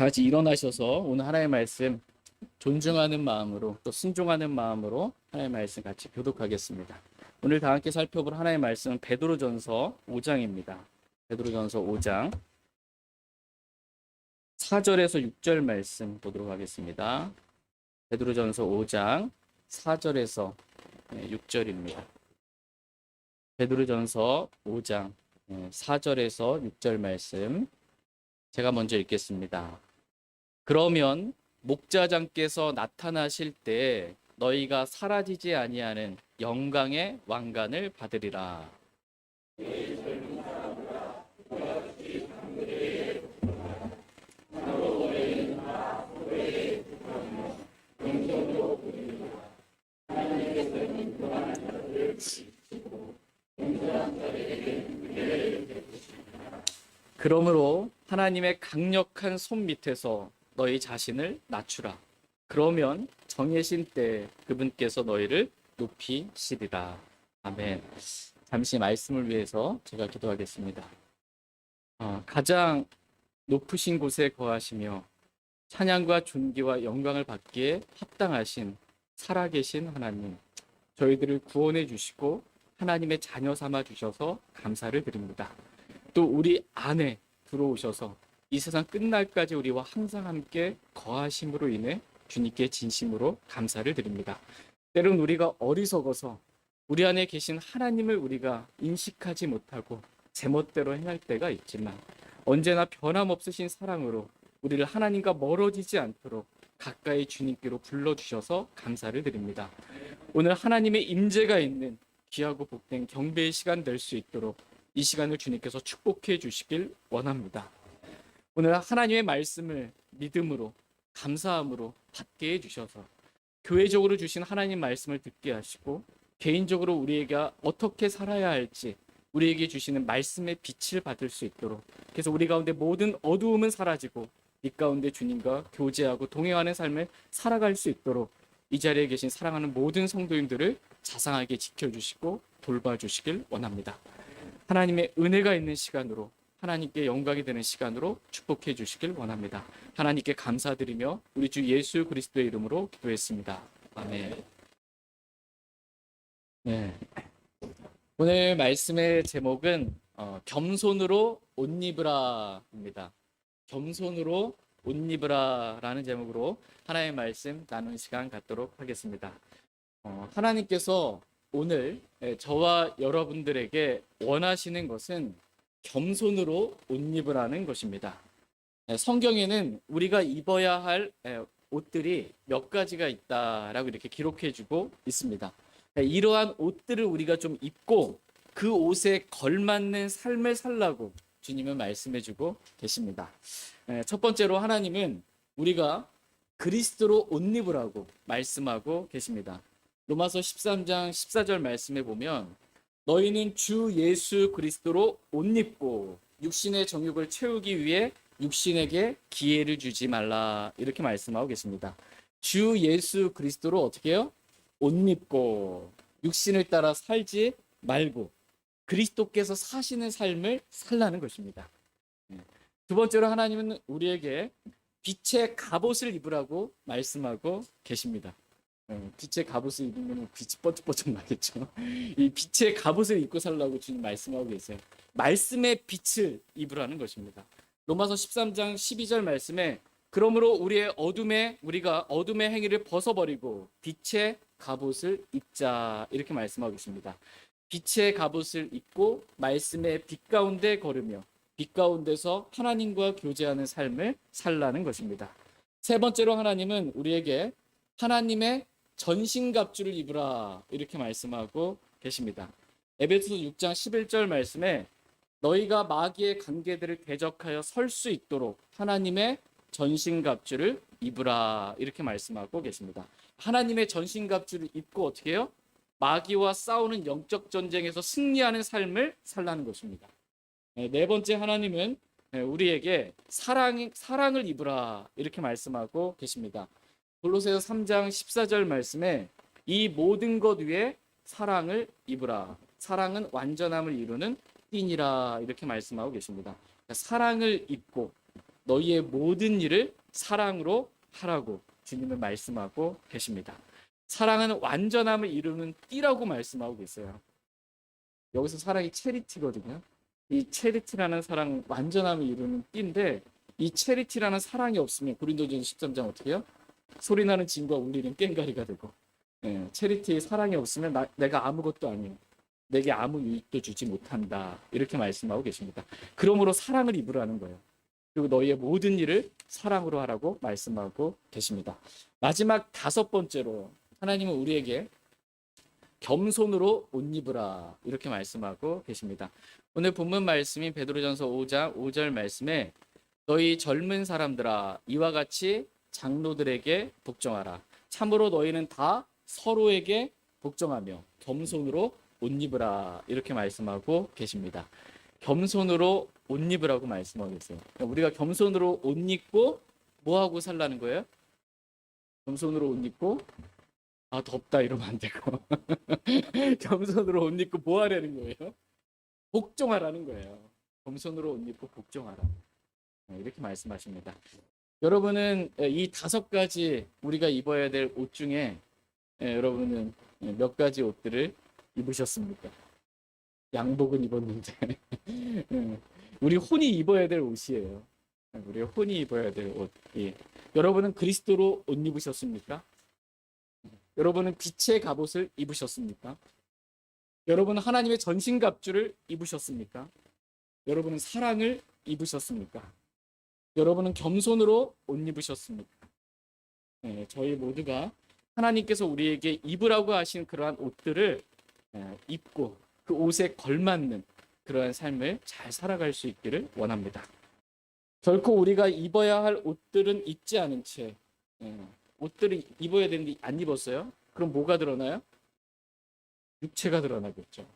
다 같이 일어나셔서 오늘 하나님의 말씀 존중하는 마음으로 또 순종하는 마음으로 하나님의 말씀 같이 교독하겠습니다. 오늘 다 함께 살펴볼 하나님의 말씀은 베드로전서 5장입니다. 베드로전서 5장 4절에서 6절 말씀 보도록 하겠습니다. 베드로전서 5장 4절에서 6절입니다. 베드로전서 5장 4절에서 6절 말씀 제가 먼저 읽겠습니다. 그러면 목자장께서 나타나실 때 너희가 사라지지 아니하는 영광의 왕관을 받으리라. 그러므로 하나님의 강력한 손 밑에서 너희 자신을 낮추라. 그러면 정해진 때 그분께서 너희를 높이시리라. 아멘. 잠시 말씀을 위해서 제가 기도하겠습니다. 가장 높으신 곳에 거하시며 찬양과 존귀와 영광을 받기에 합당하신 살아계신 하나님, 저희들을 구원해 주시고 하나님의 자녀 삼아 주셔서 감사를 드립니다. 또 우리 안에 들어오셔서 이 세상 끝날까지 우리와 항상 함께 거하심으로 인해 주님께 진심으로 감사를 드립니다. 때론 우리가 어리석어서 우리 안에 계신 하나님을 우리가 인식하지 못하고 제멋대로 행할 때가 있지만 언제나 변함없으신 사랑으로 우리를 하나님과 멀어지지 않도록 가까이 주님께로 불러주셔서 감사를 드립니다. 오늘 하나님의 임재가 있는 귀하고 복된 경배의 시간 될 수 있도록 이 시간을 주님께서 축복해 주시길 원합니다. 오늘 하나님의 말씀을 믿음으로 감사함으로 받게 해주셔서 교회적으로 주신 하나님 말씀을 듣게 하시고 개인적으로 우리에게 어떻게 살아야 할지 우리에게 주시는 말씀의 빛을 받을 수 있도록, 그래서 우리 가운데 모든 어두움은 사라지고 이 가운데 주님과 교제하고 동행하는 삶을 살아갈 수 있도록 이 자리에 계신 사랑하는 모든 성도님들을 자상하게 지켜주시고 돌봐주시길 원합니다. 하나님의 은혜가 있는 시간으로, 하나님께 영광이 되는 시간으로 축복해 주시길 원합니다. 하나님께 감사드리며 우리 주 예수 그리스도의 이름으로 기도했습니다. 아멘. 네. 오늘 말씀의 제목은 겸손으로 옷 입으라입니다. 겸손으로 옷 입으라라는 제목으로 하나님의 말씀 나누는 시간 갖도록 하겠습니다. 하나님께서 오늘 저와 여러분들에게 원하시는 것은 겸손으로 옷 입으라는 것입니다. 성경에는 우리가 입어야 할 옷들이 몇 가지가 있다라고 이렇게 기록해주고 있습니다. 이러한 옷들을 우리가 좀 입고 그 옷에 걸맞는 삶을 살라고 주님은 말씀해주고 계십니다. 첫 번째로 하나님은 우리가 그리스도로 옷 입으라고 말씀하고 계십니다. 로마서 13장 14절 말씀에 보면 너희는 주 예수 그리스도로 옷 입고 육신의 정욕을 채우기 위해 육신에게 기회를 주지 말라, 이렇게 말씀하고 계십니다. 주 예수 그리스도로 어떻게 해요? 옷 입고 육신을 따라 살지 말고 그리스도께서 사시는 삶을 살라는 것입니다. 두 번째로 하나님은 우리에게 빛의 갑옷을 입으라고 말씀하고 계십니다. 빛의 갑옷을 입으면 빛이 뻐쩍뻐쩍 나겠죠. 이 빛의 갑옷을 입고 살라고 주님 말씀하고 계세요. 말씀의 빛을 입으라는 것입니다. 로마서 13장 12절 말씀에 그러므로 우리가 어둠의 행위를 벗어버리고 빛의 갑옷을 입자, 이렇게 말씀하고 있습니다. 빛의 갑옷을 입고 말씀의 빛 가운데 걸으며 빛 가운데서 하나님과 교제하는 삶을 살라는 것입니다. 세 번째로 하나님은 우리에게 하나님의 전신갑주를 입으라, 이렇게 말씀하고 계십니다. 에베소서 6장 11절 말씀에 너희가 마귀의 관계들을 대적하여 설 수 있도록 하나님의 전신갑주를 입으라, 이렇게 말씀하고 계십니다. 하나님의 전신갑주를 입고 어떻게 해요? 마귀와 싸우는 영적 전쟁에서 승리하는 삶을 살라는 것입니다. 네 번째, 하나님은 우리에게 사랑을 입으라, 이렇게 말씀하고 계십니다. 골로새서 3장 14절 말씀에 이 모든 것 위에 사랑을 입으라. 사랑은 완전함을 이루는 띠니라, 이렇게 말씀하고 계십니다. 사랑을 입고 너희의 모든 일을 사랑으로 하라고 주님은 말씀하고 계십니다. 사랑은 완전함을 이루는 띠라고 말씀하고 계세요. 여기서 사랑이 체리티거든요. 이 체리티라는 사랑, 완전함을 이루는 띠인데, 이 체리티라는 사랑이 없으면 고린도전서 13장 어떻게 해요? 소리나는 진과 울리는 꽹과리가 되고, 체리티의 사랑이 없으면 내가 아무것도 아니에요. 내게 아무 유익도 주지 못한다. 이렇게 말씀하고 계십니다. 그러므로 사랑을 입으라는 거예요. 그리고 너희의 모든 일을 사랑으로 하라고 말씀하고 계십니다. 마지막 5번째로 하나님은 우리에게 겸손으로 옷 입으라 이렇게 말씀하고 계십니다. 오늘 본문 말씀인 베드로전서 5장 5절 말씀에 너희 젊은 사람들아 이와 같이 장로들에게 복종하라. 참으로 너희는 다 서로에게 복종하며 겸손으로 옷 입으라 이렇게 말씀하고 계십니다. 겸손으로 옷 입으라고 말씀하고 계세요. 우리가 겸손으로 옷 입고 뭐 하고 살라는 거예요? 겸손으로 옷 입고 덥다 이러면 안 되고 겸손으로 옷 입고 뭐 하라는 거예요? 복종하라는 거예요. 겸손으로 옷 입고 복종하라. 이렇게 말씀하십니다. 여러분은 이 5가지 우리가 입어야 될 옷 중에 여러분은 몇 가지 옷들을 입으셨습니까? 양복은 입었는데 우리 혼이 입어야 될 옷이에요. 우리 혼이 입어야 될 옷. 여러분은 그리스도로 옷 입으셨습니까? 여러분은 빛의 갑옷을 입으셨습니까? 여러분은 하나님의 전신갑주를 입으셨습니까? 여러분은 사랑을 입으셨습니까? 여러분은 겸손으로 옷 입으셨습니까? 저희 모두가 하나님께서 우리에게 입으라고 하신 그러한 옷들을 입고 그 옷에 걸맞는 그러한 삶을 잘 살아갈 수 있기를 원합니다. 결코 우리가 입어야 할 옷들은 입지 않은 채 옷들을 입어야 되는데 안 입었어요? 그럼 뭐가 드러나요? 육체가 드러나겠죠.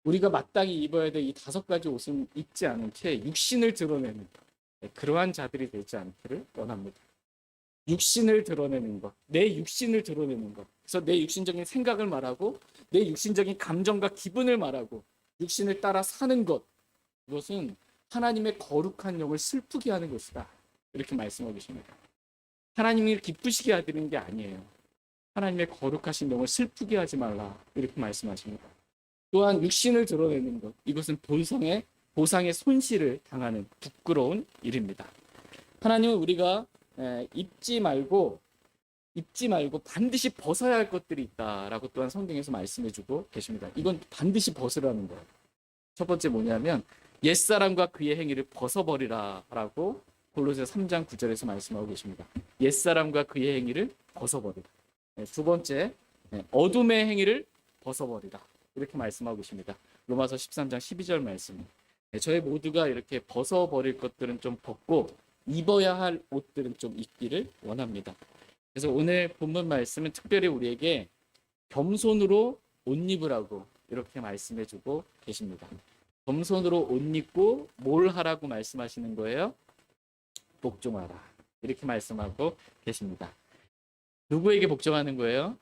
우리가 마땅히 입어야 될 이 5가지 옷은 입지 않은 채 육신을 드러내는 그러한 자들이 되지 않기를 원합니다. 육신을 드러내는 것, 내 육신을 드러내는 것. 그래서 내 육신적인 생각을 말하고 내 육신적인 감정과 기분을 말하고 육신을 따라 사는 것. 이것은 하나님의 거룩한 영을 슬프게 하는 것이다. 이렇게 말씀하고 계십니다. 하나님이 기쁘시게 하시는 게 아니에요. 하나님의 거룩하신 영을 슬프게 하지 말라. 이렇게 말씀하십니다. 또한 육신을 드러내는 것. 이것은 보상의 손실을 당하는 부끄러운 일입니다. 하나님은 우리가 입지 말고 반드시 벗어야 할 것들이 있다라고 또한 성경에서 말씀해주고 계십니다. 이건 반드시 벗으라는 거예요. 첫 번째 뭐냐면 옛사람과 그의 행위를 벗어버리라라고 골로새 3장 9절에서 말씀하고 계십니다. 옛사람과 그의 행위를 벗어버리라. 두 번째 어둠의 행위를 벗어버리라. 이렇게 말씀하고 계십니다. 로마서 13장 12절 말씀. 저희 모두가 이렇게 벗어버릴 것들은 좀 벗고 입어야 할 옷들은 좀 입기를 원합니다. 그래서 오늘 본문 말씀은 특별히 우리에게 겸손으로 옷 입으라고 이렇게 말씀해주고 계십니다. 겸손으로 옷 입고 뭘 하라고 말씀하시는 거예요? 복종하라. 이렇게 말씀하고 계십니다. 누구에게 복종하는 거예요?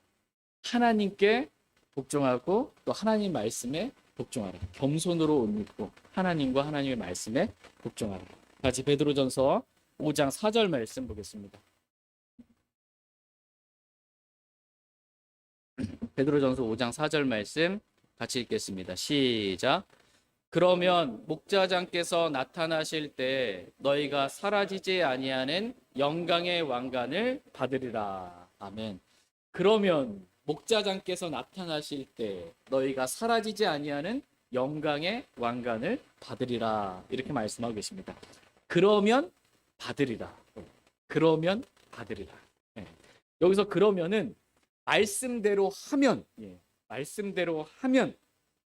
하나님께 복종하고 또 하나님 말씀에 복종하라. 겸손으로 옷 입고 하나님과 하나님의 말씀에 복종하라. 같이 베드로전서 5장 4절 말씀 보겠습니다. 베드로전서 5장 4절 말씀 같이 읽겠습니다. 시작. 그러면 목자장께서 나타나실 때 너희가 사라지지 아니하는 영광의 왕관을 받으리라. 아멘. 그러면 목자장께서 나타나실 때 너희가 사라지지 아니하는 영광의 왕관을 받으리라. 이렇게 말씀하고 계십니다. 그러면 받으리라. 그러면 받으리라. 여기서 그러면은 말씀대로 하면 말씀대로 하면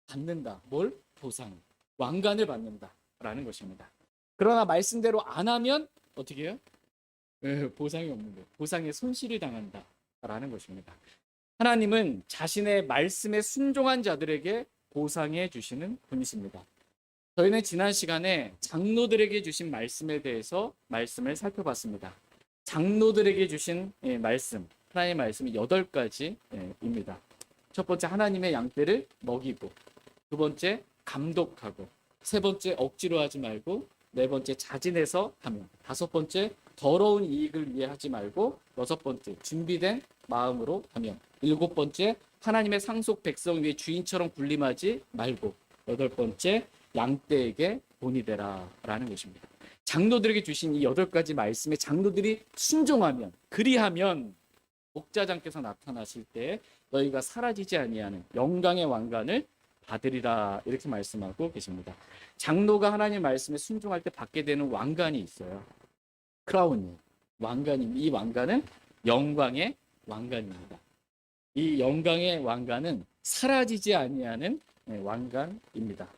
받는다. 뭘? 보상. 왕관을 받는다라는 것입니다. 그러나 말씀대로 안 하면 어떻게 해요? 보상이 없는 거예요. 보상의 손실을 당한다라는 것입니다. 하나님은 자신의 말씀에 순종한 자들에게 보상해 주시는 분이십니다. 저희는 지난 시간에 장로들에게 주신 말씀에 대해서 말씀을 살펴봤습니다. 장로들에게 주신 말씀, 하나님의 말씀이 8가지입니다. 첫 번째, 하나님의 양떼를 먹이고, 두 번째, 감독하고, 세 번째, 억지로 하지 말고, 네 번째, 자진해서 하며. 다섯 번째, 더러운 이익을 위해 하지 말고. 여섯 번째, 준비된 마음으로 하며. 일곱 번째, 하나님의 상속 백성 위에 주인처럼 군림하지 말고. 여덟 번째, 양떼에게 본이 되라라는 것입니다. 장로들에게 주신 이 여덟 가지 말씀에 장로들이 순종하면, 그리하면 목자장께서 나타나실 때 너희가 사라지지 아니하는 영광의 왕관을 받으리라, 이렇게 말씀하고 계십니다. 장로가 하나님 말씀에 순종할 때 받게 되는 왕관이 있어요. 크라운이, 왕관입니다. 이 왕관은 영광의 왕관입니다. 이 영광의 왕관은 사라지지 아니하는 왕관입니다.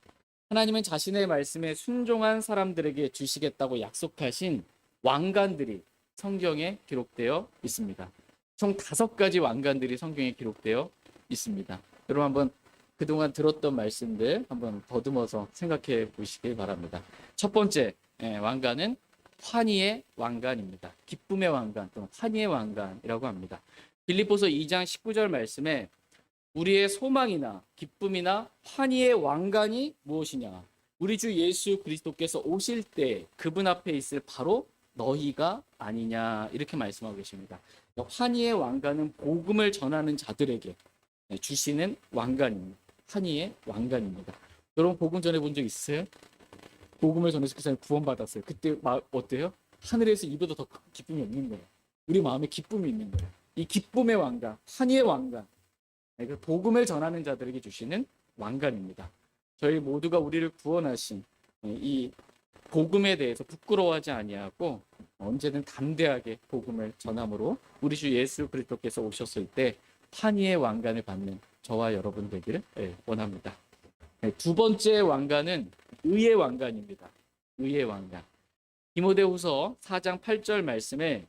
하나님은 자신의 말씀에 순종한 사람들에게 주시겠다고 약속하신 왕관들이 성경에 기록되어 있습니다. 총 5가지 왕관들이 성경에 기록되어 있습니다. 여러분 한번 그동안 들었던 말씀들 한번 더듬어서 생각해 보시길 바랍니다. 첫 번째 왕관은 환희의 왕관입니다. 기쁨의 왕관 또는 환희의 왕관이라고 합니다. 빌립보서 2장 19절 말씀에 우리의 소망이나 기쁨이나 환희의 왕관이 무엇이냐? 우리 주 예수 그리스도께서 오실 때 그분 앞에 있을 바로 너희가 아니냐, 이렇게 말씀하고 계십니다. 환희의 왕관은 복음을 전하는 자들에게 주시는 왕관입니다. 환희의 왕관입니다. 여러분 복음 전해본 적 있으세요? 복음을 전해서 그 사람이 구원받았어요. 그때 어때요? 하늘에서 이보다 더 기쁨이 없는 거예요. 우리 마음에 기쁨이 있는 거예요. 이 기쁨의 왕관, 환희의 왕관, 복음을 전하는 자들에게 주시는 왕관입니다. 저희 모두가 우리를 구원하신 이 복음에 대해서 부끄러워하지 아니하고 언제든 담대하게 복음을 전함으로 우리 주 예수 그리스도께서 오셨을 때 환희의 왕관을 받는 저와 여러분 되기를 원합니다. 두 번째 왕관은 의의 왕관입니다. 의의 왕관. 디모데후서 4장 8절 말씀에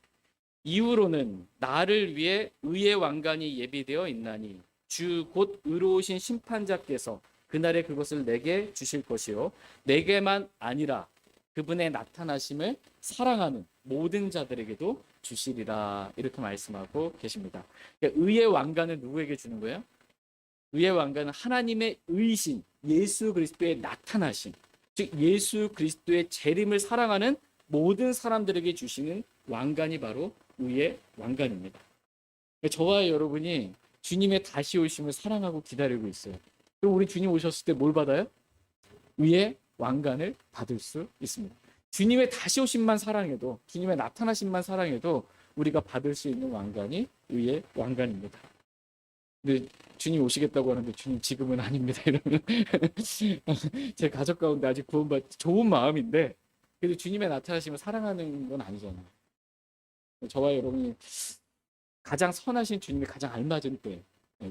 이후로는 나를 위해 의의 왕관이 예비되어 있나니 주 곧 의로우신 심판자께서 그날에 그것을 내게 주실 것이요 내게만 아니라 그분의 나타나심을 사랑하는 모든 자들에게도 주시리라, 이렇게 말씀하고 계십니다. 그러니까 의의 왕관은 누구에게 주는 거예요? 의의 왕관은 하나님의 의신, 예수 그리스도의 나타나심, 즉 예수 그리스도의 재림을 사랑하는 모든 사람들에게 주시는 왕관이 바로 의의 왕관입니다. 저와 여러분이 주님의 다시 오심을 사랑하고 기다리고 있어요. 그럼 우리 주님 오셨을 때 뭘 받아요? 의의 왕관을 받을 수 있습니다. 주님의 다시 오심만 사랑해도, 주님의 나타나심만 사랑해도 우리가 받을 수 있는 왕관이 의의 왕관입니다. 근데 주님 오시겠다고 하는데 주님 지금은 아닙니다, 이러면 제 가족 가운데 아직 구원받지, 좋은 마음인데 그래도 주님의 나타나심을 사랑하는 건 아니잖아요. 저와 여러분이 가장 선하신 주님이 가장 알맞은 때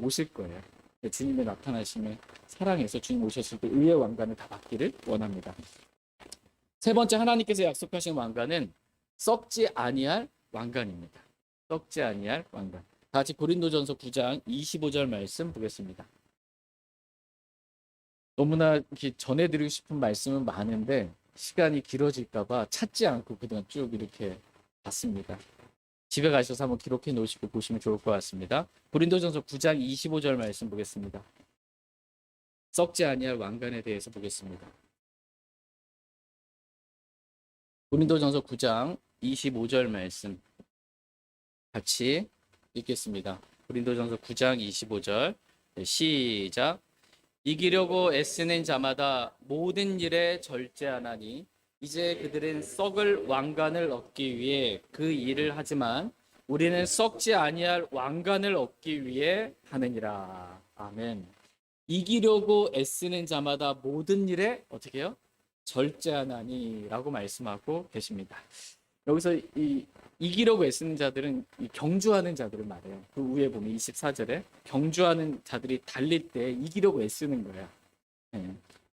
오실 거예요. 주님의 나타나심에 사랑해서 주님 오셨을 때 의의 왕관을 다 받기를 원합니다. 세 번째, 하나님께서 약속하신 왕관은 썩지 아니할 왕관입니다. 썩지 아니할 왕관. 다 같이 고린도전서 9장 25절 말씀 보겠습니다. 너무나 이렇게 전해드리고 싶은 말씀은 많은데 시간이 길어질까 봐 찾지 않고 그동안 쭉 이렇게 봤습니다. 집에 가셔서 한번 기록해 놓으시고 보시면 좋을 것 같습니다. 고린도전서 9장 25절 말씀 보겠습니다. 썩지 아니할 왕관에 대해서 보겠습니다. 고린도전서 9장 25절 말씀 같이 읽겠습니다. 고린도전서 9장 25절 시작. 이기려고 애쓰는 자마다 모든 일에 절제하나니 이제 그들은 썩을 왕관을 얻기 위해 그 일을 하지만 우리는 썩지 아니할 왕관을 얻기 위해 하느니라. 아멘. 이기려고 애쓰는 자마다 모든 일에 어떻게 해요? 절제하나니라고 말씀하고 계십니다. 여기서 이기려고 애쓰는 자들은 경주하는 자들을 말해요. 그 위에 보면 24절에 경주하는 자들이 달릴 때 이기려고 애쓰는 거야.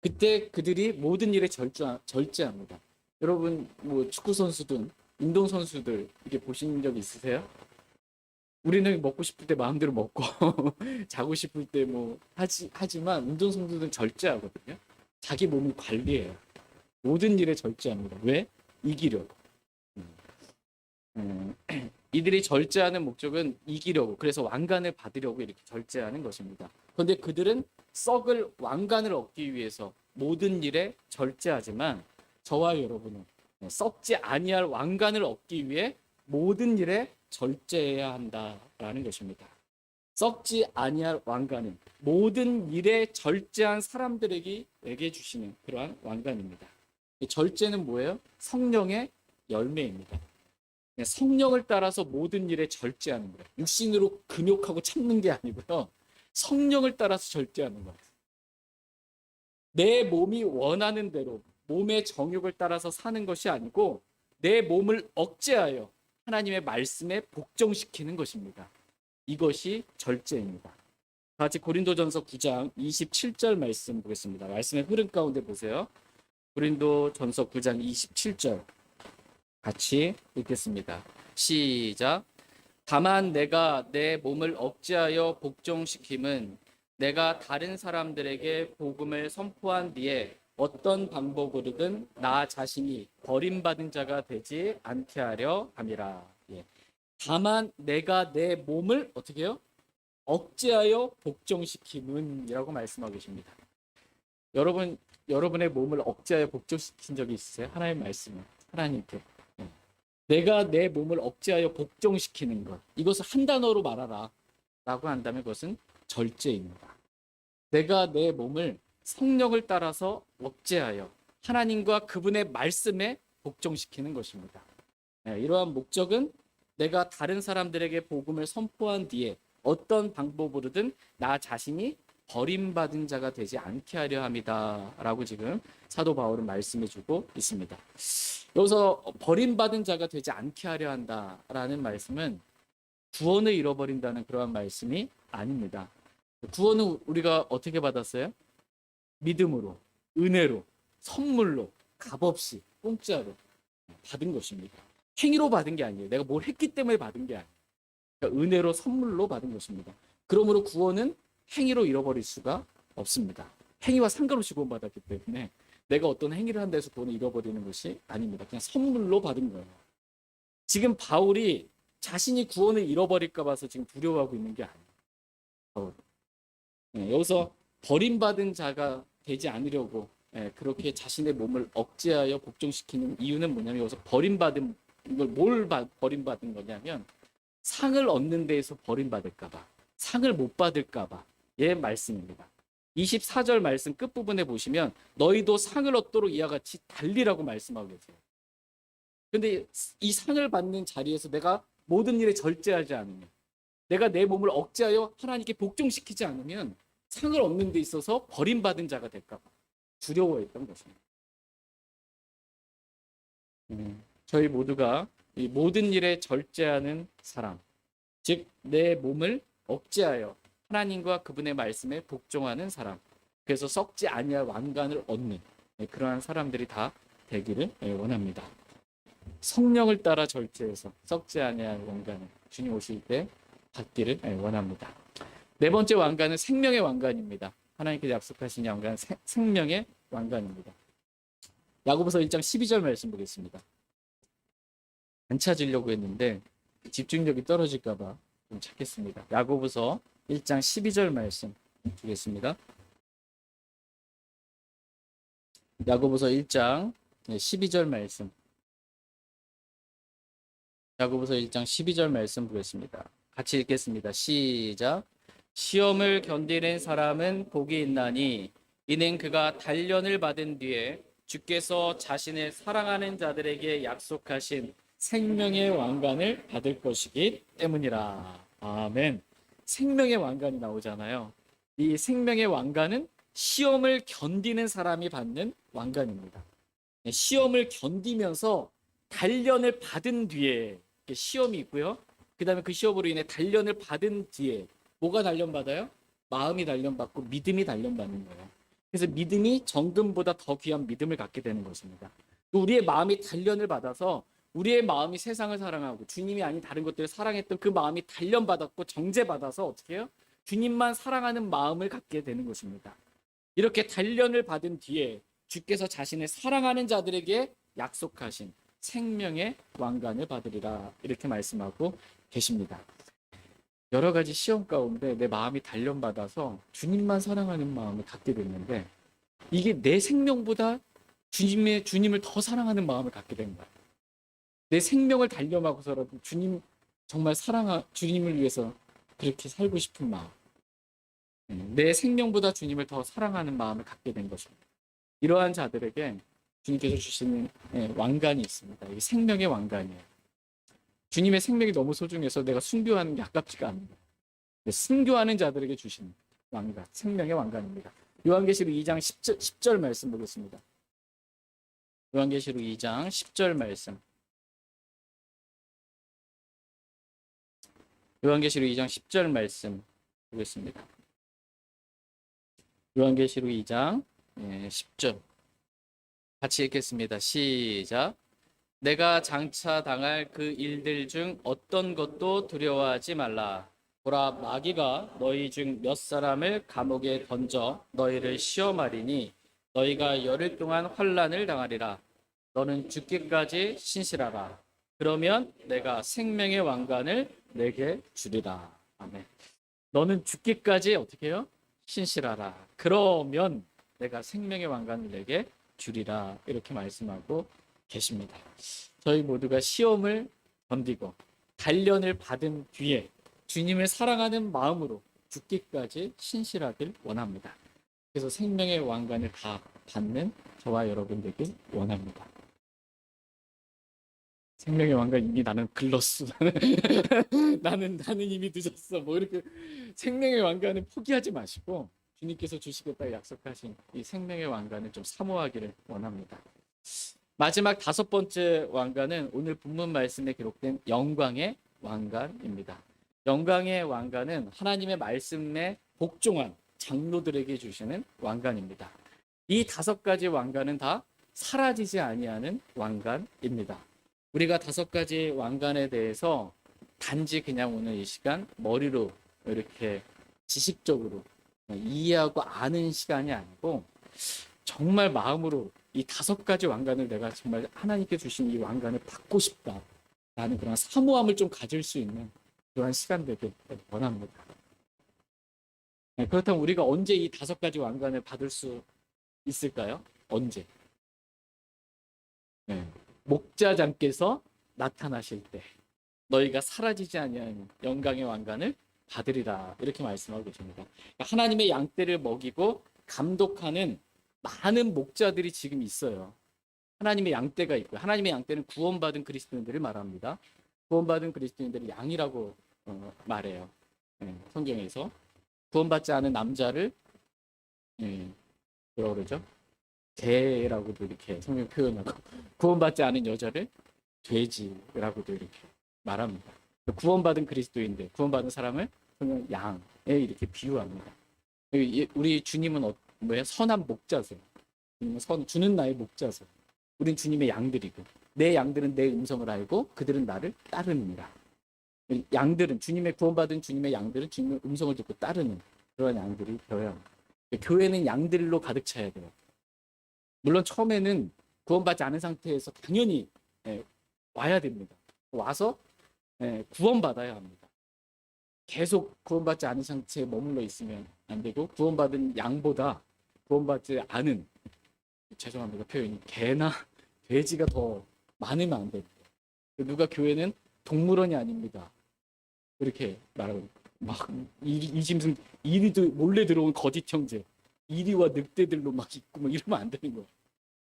그때 그들이 모든 일에 절제합니다. 여러분 뭐 축구 선수든 운동 선수들 이렇게 보신 적 있으세요? 우리는 먹고 싶을 때 마음대로 먹고 자고 싶을 때 뭐 하지만 운동 선수들은 절제하거든요. 자기 몸을 관리해요. 모든 일에 절제합니다. 왜? 이기려고. 이들이 절제하는 목적은 이기려고, 그래서 왕관을 받으려고 이렇게 절제하는 것입니다. 그런데 그들은 썩을 왕관을 얻기 위해서 모든 일에 절제하지만 저와 여러분은 썩지 아니할 왕관을 얻기 위해 모든 일에 절제해야 한다라는 것입니다. 썩지 아니할 왕관은 모든 일에 절제한 사람들에게 주시는 그러한 왕관입니다. 이 절제는 뭐예요? 성령의 열매입니다. 성령을 따라서 모든 일에 절제하는 거예요. 육신으로 금욕하고 참는 게 아니고요. 성령을 따라서 절제하는 거예요. 내 몸이 원하는 대로 몸의 정욕을 따라서 사는 것이 아니고 내 몸을 억제하여 하나님의 말씀에 복종시키는 것입니다. 이것이 절제입니다. 같이 고린도전서 9장 27절 말씀 보겠습니다. 말씀의 흐름 가운데 보세요. 고린도전서 9장 27절 같이 읽겠습니다. 시작. 다만 내가 내 몸을 억제하여 복종시킴은 내가 다른 사람들에게 복음을 선포한 뒤에 어떤 방법으로든 나 자신이 버림받은 자가 되지 않게 하려 함이라. 예. 다만 내가 내 몸을 어떻게 해요? 억제하여 복종시킴은 이라고 말씀하고 계십니다. 여러분의 몸을 억제하여 복종시킨 적이 있으세요? 하나님의 말씀을 하나님께. 내가 내 몸을 억제하여 복종시키는 것, 이것을 한 단어로 말하라 라고 한다면 그것은 절제입니다. 내가 내 몸을 성령을 따라서 억제하여 하나님과 그분의 말씀에 복종시키는 것입니다. 이러한 목적은 내가 다른 사람들에게 복음을 선포한 뒤에 어떤 방법으로든 나 자신이 버림받은 자가 되지 않게 하려 함이다 라고 지금 사도 바울은 말씀해주고 있습니다. 여기서 버림받은 자가 되지 않게 하려 한다라는 말씀은 구원을 잃어버린다는 그러한 말씀이 아닙니다. 구원은 우리가 어떻게 받았어요? 믿음으로, 은혜로, 선물로, 값없이, 공짜로 받은 것입니다. 행위로 받은 게 아니에요. 내가 뭘 했기 때문에 받은 게 아니에요. 그러니까 은혜로, 선물로 받은 것입니다. 그러므로 구원은 행위로 잃어버릴 수가 없습니다. 행위와 상관없이 구원받았기 때문에 내가 어떤 행위를 한다 해서 구원을 잃어버리는 것이 아닙니다. 그냥 선물로 받은 거예요. 지금 바울이 자신이 구원을 잃어버릴까 봐서 지금 두려워하고 있는 게 아니에요. 여기서 버림받은 자가 되지 않으려고 그렇게 자신의 몸을 억제하여 복종시키는 이유는 뭐냐면 여기서 버림받은 이걸 버림받은 거냐면 상을 얻는 데에서 버림받을까 봐, 상을 못 받을까 봐 예 말씀입니다. 24절 말씀 끝부분에 보시면 너희도 상을 얻도록 이와 같이 달리라고 말씀하고 계세요. 근데 이 상을 받는 자리에서 내가 모든 일에 절제하지 않으면, 내가 내 몸을 억제하여 하나님께 복종시키지 않으면 상을 얻는 데 있어서 버림받은 자가 될까 봐 두려워했던 것입니다. 저희 모두가 이 모든 일에 절제하는 사람, 즉 내 몸을 억제하여 하나님과 그분의 말씀에 복종하는 사람, 그래서 썩지 아니할 왕관을 얻는 그러한 사람들이 다 되기를 원합니다. 성령을 따라 절제해서 썩지 아니할 왕관을 주님 오실 때 받기를 원합니다. 네 번째 왕관은 생명의 왕관입니다. 하나님께서 약속하신 왕관은 생명의 왕관입니다. 야고보서 1장 12절 말씀 보겠습니다. 안 찾으려고 했는데 집중력이 떨어질까 봐 좀 찾겠습니다. 야고보서 1장 12절 말씀 보겠습니다. 야고보서 1장 12절 말씀. 야고보서 1장 12절 말씀 보겠습니다. 같이 읽겠습니다. 시작. 시험을 견디는 사람은 복이 있나니 이는 그가 단련을 받은 뒤에 주께서 자신을 사랑하는 자들에게 약속하신 생명의 왕관을 받을 것이기 때문이라. 아멘. 생명의 왕관이 나오잖아요. 이 생명의 왕관은 시험을 견디는 사람이 받는 왕관입니다. 시험을 견디면서 단련을 받은 뒤에 시험이 있고요. 그 다음에 그 시험으로 인해 단련을 받은 뒤에 뭐가 단련받아요? 마음이 단련받고 믿음이 단련받는 거예요. 그래서 믿음이 정금보다 더 귀한 믿음을 갖게 되는 것입니다. 우리의 마음이 단련을 받아서 우리의 마음이 세상을 사랑하고 주님이 아닌 다른 것들을 사랑했던 그 마음이 단련받았고 정죄받아서 어떻게 해요? 주님만 사랑하는 마음을 갖게 되는 것입니다. 이렇게 단련을 받은 뒤에 주께서 자신을 사랑하는 자들에게 약속하신 생명의 왕관을 받으리라 이렇게 말씀하고 계십니다. 여러 가지 시험 가운데 내 마음이 단련받아서 주님만 사랑하는 마음을 갖게 됐는데 이게 내 생명보다 주님을 더 사랑하는 마음을 갖게 된 거예요. 내 생명을 달려가고서라도 정말 주님을 위해서 그렇게 살고 싶은 마음. 내 생명보다 주님을 더 사랑하는 마음을 갖게 된 것입니다. 이러한 자들에게 주님께서 주시는 왕관이 있습니다. 이게 생명의 왕관이에요. 주님의 생명이 너무 소중해서 내가 순교하는 게 아깝지가 않은 거예요. 순교하는 자들에게 주시는 왕관, 생명의 왕관입니다. 요한계시록 2장 10절 말씀 보겠습니다. 요한계시록 2장 10절 말씀. 요한계시록 2장 10절 말씀 보겠습니다. 요한계시록 2장 10절 같이 읽겠습니다. 시작. 내가 장차 당할 그 일들 중 어떤 것도 두려워하지 말라. 보라, 마귀가 너희 중 몇 사람을 감옥에 던져 너희를 시험하리니 너희가 열흘 동안 환난을 당하리라. 너는 죽기까지 신실하라. 그러면 내가 생명의 왕관을 내게 주리라. 아멘. 너는 죽기까지 어떻게 해요? 신실하라. 그러면 내가 생명의 왕관을 내게 주리라. 이렇게 말씀하고 계십니다. 저희 모두가 시험을 견디고 단련을 받은 뒤에 주님을 사랑하는 마음으로 죽기까지 신실하길 원합니다. 그래서 생명의 왕관을 다 받는 저와 여러분 되길 원합니다. 생명의 왕관 이미 나는 글렀어. 나는 이미 늦었어. 뭐 이렇게 생명의 왕관을 포기하지 마시고 주님께서 주시겠다 약속하신 이 생명의 왕관을 좀 사모하기를 원합니다. 마지막 5번째 왕관은 오늘 본문 말씀에 기록된 영광의 왕관입니다. 영광의 왕관은 하나님의 말씀에 복종한 장로들에게 주시는 왕관입니다. 이 5가지 왕관은 다 사라지지 아니하는 왕관입니다. 우리가 5가지 왕관에 대해서 단지 그냥 오늘 이 시간 머리로 이렇게 지식적으로 이해하고 아는 시간이 아니고 정말 마음으로 이 5가지 왕관을 내가 정말 하나님께 주신 이 왕관을 받고 싶다라는 그런 사모함을 좀 가질 수 있는 그런 시간 되길 원합니다. 그렇다면 우리가 언제 이 5가지 왕관을 받을 수 있을까요? 언제? 목자장께서 나타나실 때 너희가 사라지지 아니하는 영광의 왕관을 받으리라. 이렇게 말씀하고 계십니다. 하나님의 양떼를 먹이고 감독하는 많은 목자들이 지금 있어요. 하나님의 양떼가 있고요. 하나님의 양떼는 구원받은 그리스도인들을 말합니다. 구원받은 그리스도인들을 양이라고 말해요. 성경에서 구원받지 않은 남자를 뭐라고 그러죠? 개라고도 이렇게 성경 표현하고 구원받지 않은 여자를 돼지라고도 이렇게 말합니다. 구원받은 그리스도인들, 구원받은 사람을 성경 양에 이렇게 비유합니다. 우리 주님은 뭐야? 선한 목자세요. 주는 나의 목자세요. 우린 주님의 양들이고 내 양들은 내 음성을 알고 그들은 나를 따릅니다. 양들은 구원받은 주님의 양들은 주님의 음성을 듣고 따르는 그런 양들이 되어야 합니다. 교회는 양들로 가득 차야 돼요. 물론 처음에는 구원받지 않은 상태에서 당연히 와야 됩니다. 와서 구원받아야 합니다. 계속 구원받지 않은 상태에 머물러 있으면 안 되고 구원받은 양보다 구원받지 않은 죄송합니다 표현이 개나 돼지가 더 많으면 안 됩니다. 누가 교회는 동물원이 아닙니다. 이렇게 말하고 막 이 짐승 이리도 몰래 들어온 거짓 형제 이리와 늑대들로 막 있고 막 이러면 안 되는 거예요.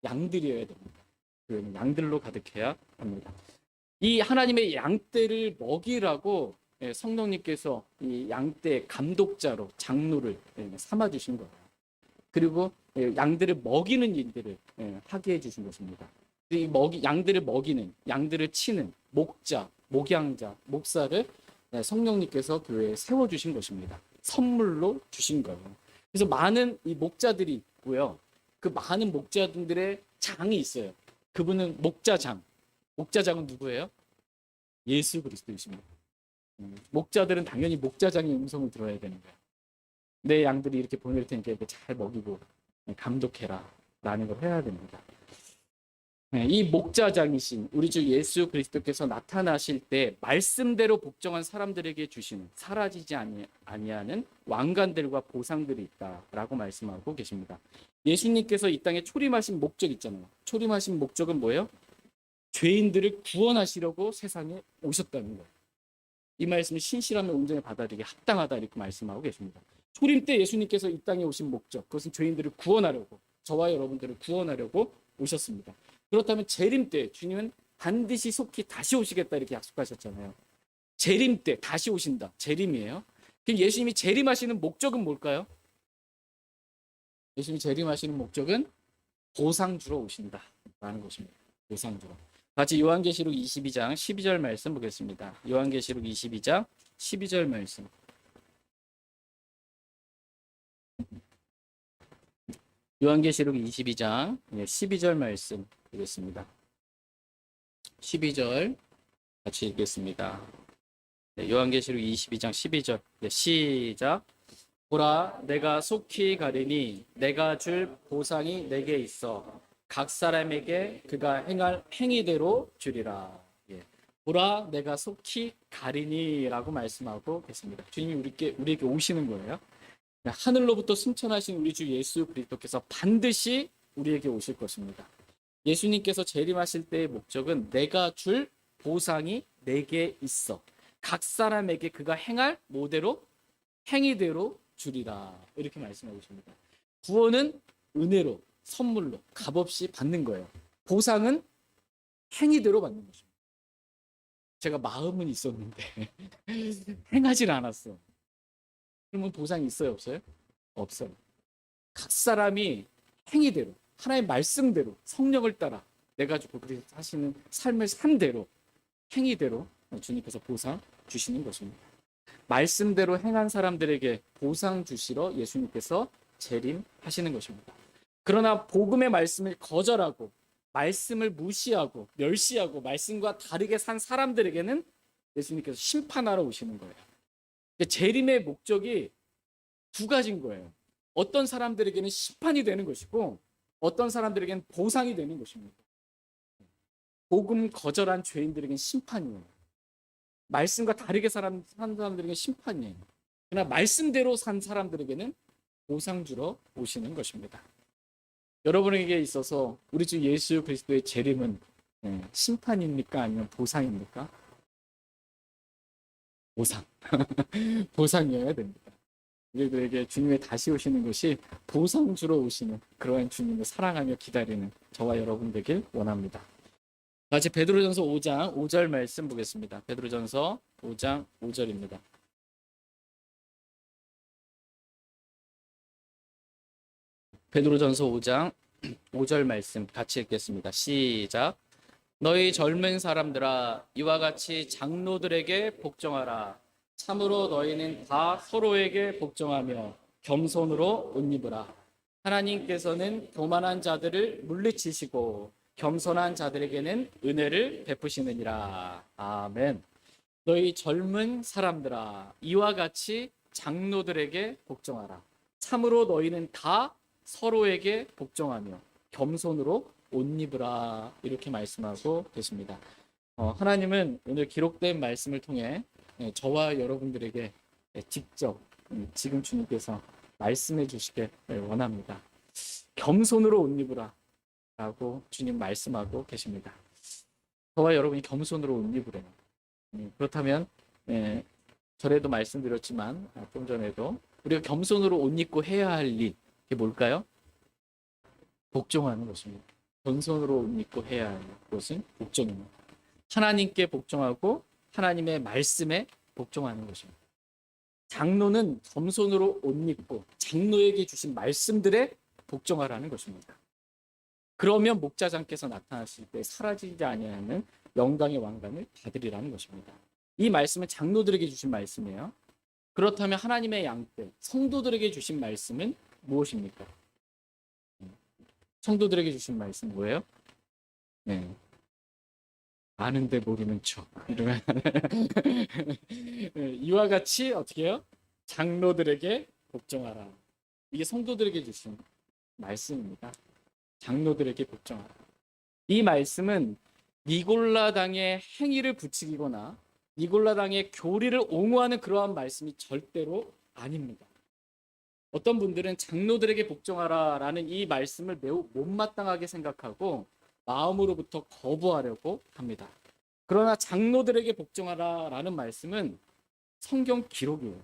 양들이어야 됩니다. 교회는 양들로 가득해야 합니다. 이 하나님의 양떼를 먹이라고 성령님께서 이 양떼 감독자로 장로를 삼아주신 거예요. 그리고 양들을 먹이는 일들을 하게 해주신 것입니다. 이 양들을 먹이는, 양들을 치는 목자, 목양자, 목사를 성령님께서 교회에 세워주신 것입니다. 선물로 주신 거예요. 그래서 많은 이 목자들이 있고요. 그 많은 목자들의 장이 있어요. 그분은 목자장. 목자장은 누구예요? 예수 그리스도이십니다. 목자들은 당연히 목자장의 음성을 들어야 되는 거예요. 내 양들이 이렇게 보낼 테니까 잘 먹이고 감독해라 라는 걸 해야 됩니다. 이 목자장이신 우리 주 예수 그리스도께서 나타나실 때 말씀대로 복종한 사람들에게 주시는 사라지지 아니하는 왕관들과 보상들이 있다라고 말씀하고 계십니다. 예수님께서 이 땅에 초림하신 목적 있잖아요. 초림하신 목적은 뭐예요? 죄인들을 구원하시려고 세상에 오셨다는 거예요. 이 말씀을 신실하며 온전히 받아들이기 합당하다 이렇게 말씀하고 계십니다. 초림 때 예수님께서 이 땅에 오신 목적, 그것은 죄인들을 구원하려고, 저와 여러분들을 구원하려고 오셨습니다. 그렇다면 재림 때 주님은 반드시 속히 다시 오시겠다 이렇게 약속하셨잖아요. 재림 때 다시 오신다. 재림이에요. 그럼 예수님이 재림하시는 목적은 뭘까요? 예수님이 재림하시는 목적은 보상 주러 오신다라는 것입니다. 보상 주러. 같이 요한계시록 22장 12절 말씀 보겠습니다. 요한계시록 22장 12절 말씀. 요한계시록 22장 12절 말씀 보겠습니다. 12절 같이 읽겠습니다. 요한계시록 22장 12절 시작. 보라, 내가 속히 가리니 내가 줄 보상이 내게 있어 각 사람에게 그가 행할 행위대로 주리라. 보라, 내가 속히 가리니라고 말씀하고 계십니다. 주님이 우리에게 오시는 거예요. 하늘로부터 승천하신 우리 주 예수 그리스도께서 반드시 우리에게 오실 것입니다. 예수님께서 재림하실 때의 목적은 내가 줄 보상이 내게 있어 각 사람에게 그가 행할 모대로 행위대로 주리라 이렇게 말씀하고 있습니다. 구원은 은혜로 선물로 값없이 받는 거예요. 보상은 행위대로 받는 것입니다. 제가 마음은 있었는데 행하질 않았어. 그러면 보상이 있어요, 없어요? 없어요. 각 사람이 행위대로 하나의 말씀대로 성령을 따라 내가 주고 그리스도 하시는 삶을 산 대로 행위대로 주님께서 보상 주시는 것입니다. 말씀대로 행한 사람들에게 보상 주시러 예수님께서 재림하시는 것입니다. 그러나 복음의 말씀을 거절하고 말씀을 무시하고 멸시하고 말씀과 다르게 산 사람들에게는 예수님께서 심판하러 오시는 거예요. 재림의 목적이 두 가지인 거예요. 어떤 사람들에게는 심판이 되는 것이고 어떤 사람들에게는 보상이 되는 것입니다. 복음 거절한 죄인들에게는 심판이에요. 말씀과 다르게 산 사람들에게는 심판이에요. 그러나 말씀대로 산 사람들에게는 보상 주러 오시는 것입니다. 여러분에게 있어서 우리 주 예수 그리스도의 재림은 심판입니까? 아니면 보상입니까? 보상. 보상이어야 됩니다. 우리들에게 주님의 다시 오시는 것이 보상 주러 오시는 그러한 주님을 사랑하며 기다리는 저와 여러분 되길 원합니다. 같이 베드로전서 5장 5절 말씀 보겠습니다. 베드로전서 5장 5절입니다. 베드로전서 5장 5절 말씀 같이 읽겠습니다. 시작. 너희 젊은 사람들아 이와 같이 장로들에게 복종하라. 참으로 너희는 다 서로에게 복종하며 겸손으로 옷 입으라. 하나님께서는 교만한 자들을 물리치시고 겸손한 자들에게는 은혜를 베푸시느니라. 아멘. 너희 젊은 사람들아 이와 같이 장로들에게 복종하라. 참으로 너희는 다 서로에게 복종하며 겸손으로 옷 입으라 이렇게 말씀하고 계십니다. 하나님은 오늘 기록된 말씀을 통해 저와 여러분들에게 직접 지금 주님께서 말씀해 주시길 원합니다. 겸손으로 옷 입으라 라고 주님 말씀하고 계십니다. 저와 여러분이 겸손으로 옷 입으래요. 그렇다면 전에도 말씀드렸지만 좀 전에도 우리가 겸손으로 옷 입고 해야 할 일이 뭘까요? 복종하는 것입니다. 겸손으로 옷 입고 해야 할 것은 복종입니다. 하나님께 복종하고 하나님의 말씀에 복종하는 것입니다. 장로는 겸손으로 옷 입고 장로에게 주신 말씀들에 복종하라는 것입니다. 그러면 목자장께서 나타나실 때 사라지지 아니하는 영광의 왕관을 받으리라는 것입니다. 이 말씀은 장로들에게 주신 말씀이에요. 그렇다면 하나님의 양떼 성도들에게 주신 말씀은 무엇입니까? 성도들에게 주신 말씀 뭐예요? 아는데 모르는 척. 이와 같이 어떻게 해요? 장로들에게 복종하라. 이게 성도들에게 주신 말씀입니다. 장로들에게 복종하라. 이 말씀은 니골라당의 행위를 부추기거나 니골라당의 교리를 옹호하는 그러한 말씀이 절대로 아닙니다. 어떤 분들은 장로들에게 복종하라라는 이 말씀을 매우 못마땅하게 생각하고 마음으로부터 거부하려고 합니다. 그러나 장로들에게 복종하라라는 말씀은 성경 기록이에요.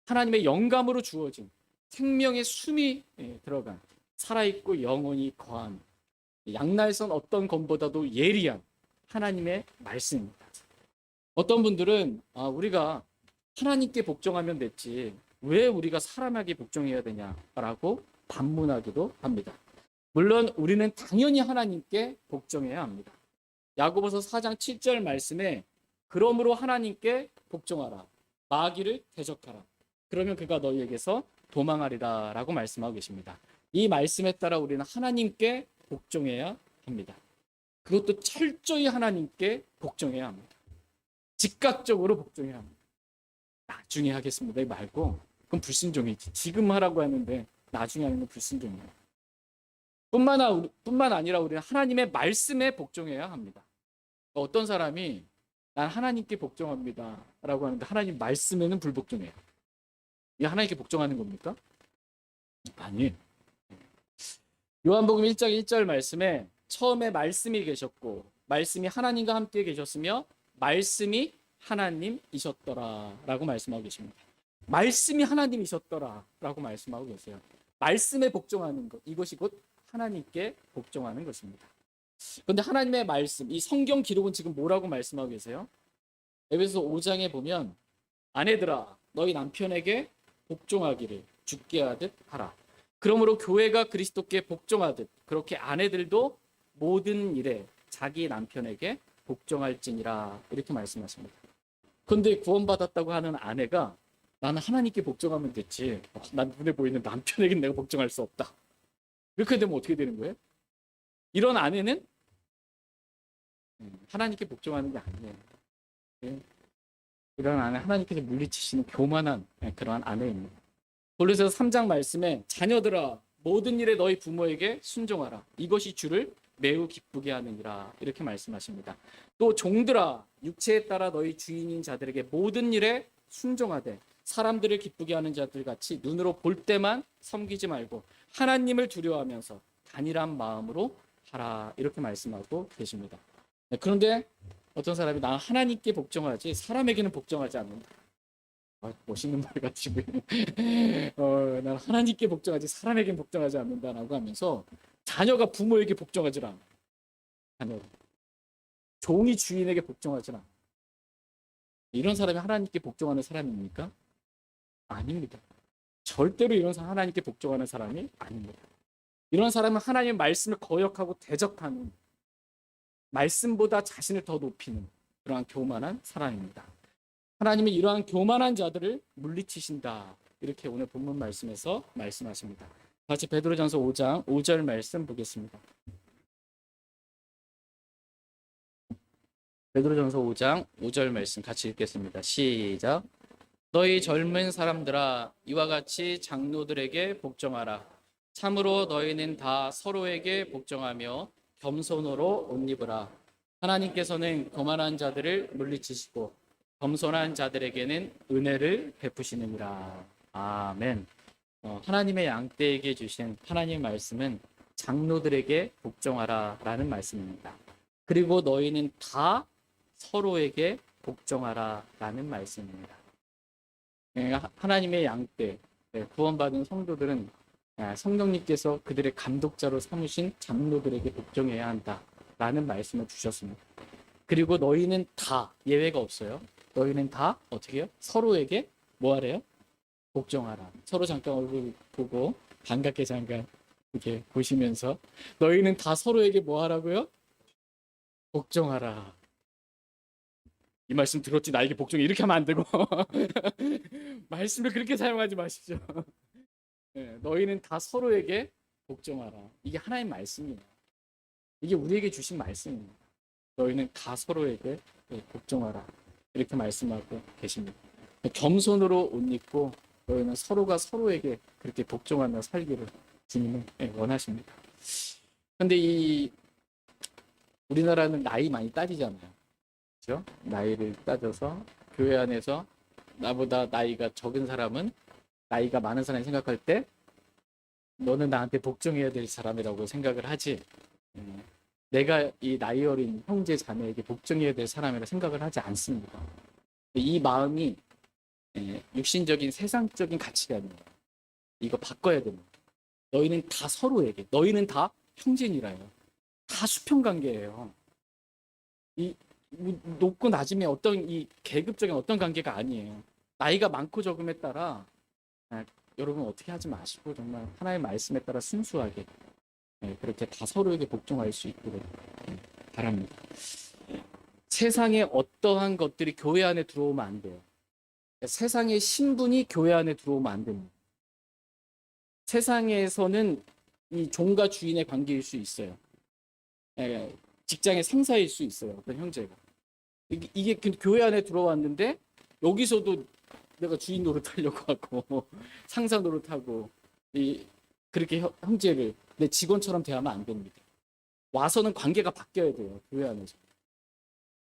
하나님의 영감으로 주어진 생명의 숨이 들어간 살아있고 영원히 거한 양날선 어떤 검보다도 예리한 하나님의 말씀입니다. 어떤 분들은 우리가 하나님께 복종하면 됐지 왜 우리가 사람에게 복종해야 되냐라고 반문하기도 합니다. 물론 우리는 당연히 하나님께 복종해야 합니다. 야고보서 4장 7절 말씀에 그러므로 하나님께 복종하라. 마귀를 대적하라. 그러면 그가 너희에게서 도망하리라 라고 말씀하고 계십니다. 이 말씀에 따라 우리는 하나님께 복종해야 합니다. 그것도 철저히 하나님께 복종해야 합니다. 즉각적으로 복종해야 합니다. 나중에 하겠습니다 말고 그건 불순종이지. 지금 하라고 하는데 나중에 하는 건 불순종이에요. 뿐만 아니라 우리는 하나님의 말씀에 복종해야 합니다. 어떤 사람이 난 하나님께 복종합니다 라고 하는데 하나님 말씀에는 불복종해요. 이게 하나님께 복종하는 겁니까? 아니에요. 요한복음 1장 1절 말씀에 처음에 말씀이 계셨고 말씀이 하나님과 함께 계셨으며 말씀이 하나님이셨더라 라고 말씀하고 계십니다. 말씀이 하나님이셨더라 라고 말씀하고 계세요. 말씀에 복종하는 것, 이것이 곧 하나님께 복종하는 것입니다. 그런데 하나님의 말씀, 이 성경 기록은 지금 뭐라고 말씀하고 계세요? 에베소 5장에 보면 아내들아 너희 남편에게 복종하기를 주께 하듯 하라. 그러므로 교회가 그리스도께 복종하듯 그렇게 아내들도 모든 일에 자기 남편에게 복종할지니라 이렇게 말씀하십니다. 그런데 구원받았다고 하는 아내가 나는 하나님께 복종하면 됐지 난 눈에 보이는 남편에게 내가 복종할 수 없다. 이렇게 되면 어떻게 되는 거예요? 이런 아내는 하나님께 복종하는 게 아니에요. 이런 아내 하나님께서 물리치시는 교만한 그러한 아내입니다. 골로새서 3장 말씀에 자녀들아 모든 일에 너희 부모에게 순종하라. 이것이 주를 매우 기쁘게 하느니라 이렇게 말씀하십니다. 또 종들아 육체에 따라 너희 주인인 자들에게 모든 일에 순종하되 사람들을 기쁘게 하는 자들 같이 눈으로 볼 때만 섬기지 말고 하나님을 두려워하면서 단일한 마음으로 하라 이렇게 말씀하고 계십니다. 그런데 어떤 사람이 나 하나님께 복종하지 사람에게는 복종하지 않는다. 멋있는 말 같이 난 하나님께 복종하지 사람에게는 복종하지 않는다라고 하면서 자녀가 부모에게 복종하지 않아. 자녀 종이 주인에게 복종하지 않아. 이런 사람이 하나님께 복종하는 사람입니까? 아닙니다. 절대로 이런 사람 하나님께 복종하는 사람이 아닙니다. 이런 사람은 하나님의 말씀을 거역하고 대적하는 말씀보다 자신을 더 높이는 그러한 교만한 사람입니다. 하나님이 이러한 교만한 자들을 물리치신다. 이렇게 오늘 본문 말씀에서 말씀하십니다. 같이 베드로전서 5장 5절 말씀 보겠습니다. 베드로전서 5장 5절 말씀 같이 읽겠습니다. 시작. 너희 젊은 사람들아 이와 같이 장로들에게 복종하라. 참으로 너희는 다 서로에게 복종하며 겸손으로 옷 입으라. 하나님께서는 교만한 자들을 물리치시고 겸손한 자들에게는 은혜를 베푸시느니라. 아멘. 하나님의 양떼에게 주신 하나님의 말씀은 장로들에게 복종하라라는 말씀입니다. 그리고 너희는 다 서로에게 복종하라라는 말씀입니다. 하나님의 양떼, 구원받은 성도들은 성령님께서 그들의 감독자로 삼으신 장로들에게 복종해야 한다라는 말씀을 주셨습니다. 그리고 너희는 다 예외가 없어요. 너희는 다 어떻게 해요? 서로에게 뭐 하래요? 복종하라. 서로 잠깐 얼굴 보고 반갑게 잠깐 이렇게 보시면서 너희는 다 서로에게 뭐 하라고요? 복종하라. 이 말씀 들었지? 나에게 복종해. 이렇게 하면 안 되고 말씀을 그렇게 사용하지 마시죠. 너희는 다 서로에게 복종하라. 이게 하나님 말씀이에요. 이게 우리에게 주신 말씀입니다. 너희는 다 서로에게 복종하라. 이렇게 말씀하고 계십니다. 겸손으로 옷 입고 너희는 서로가 서로에게 그렇게 복종하며 살기를 주님은 원하십니다. 그런데 이 우리나라는 나이 많이 따지잖아요. 그렇죠? 나이를 따져서 교회 안에서 나보다 나이가 적은 사람은 나이가 많은 사람이 생각할 때 너는 나한테 복종해야 될 사람이라고 생각을 하지, 내가 이 나이 어린 형제 자매에게 복종해야 될 사람이라 생각을 하지 않습니다. 이 마음이 육신적인 세상적인 가치관이에요. 이거 바꿔야 됩니다. 너희는 다 서로에게, 너희는 다 형제니라요. 다 수평 관계예요. 이 높고 낮음의 어떤 이 계급적인 어떤 관계가 아니에요. 나이가 많고 적음에 따라 여러분 어떻게 하지 마시고 정말 하나님의 말씀에 따라 순수하게 그렇게 다 서로에게 복종할 수 있도록 바랍니다. 세상에 어떠한 것들이 교회 안에 들어오면 안 돼요. 세상의 신분이 교회 안에 들어오면 안 됩니다. 세상에서는 이 종과 주인의 관계일 수 있어요. 직장의 상사일 수 있어요. 어떤 형제가. 이게 교회 안에 들어왔는데 여기서도 내가 주인 노릇하려고 하고 상사 노릇하고 그렇게 형제를 내 직원처럼 대하면 안 됩니다. 와서는 관계가 바뀌어야 돼요. 교회 안에서.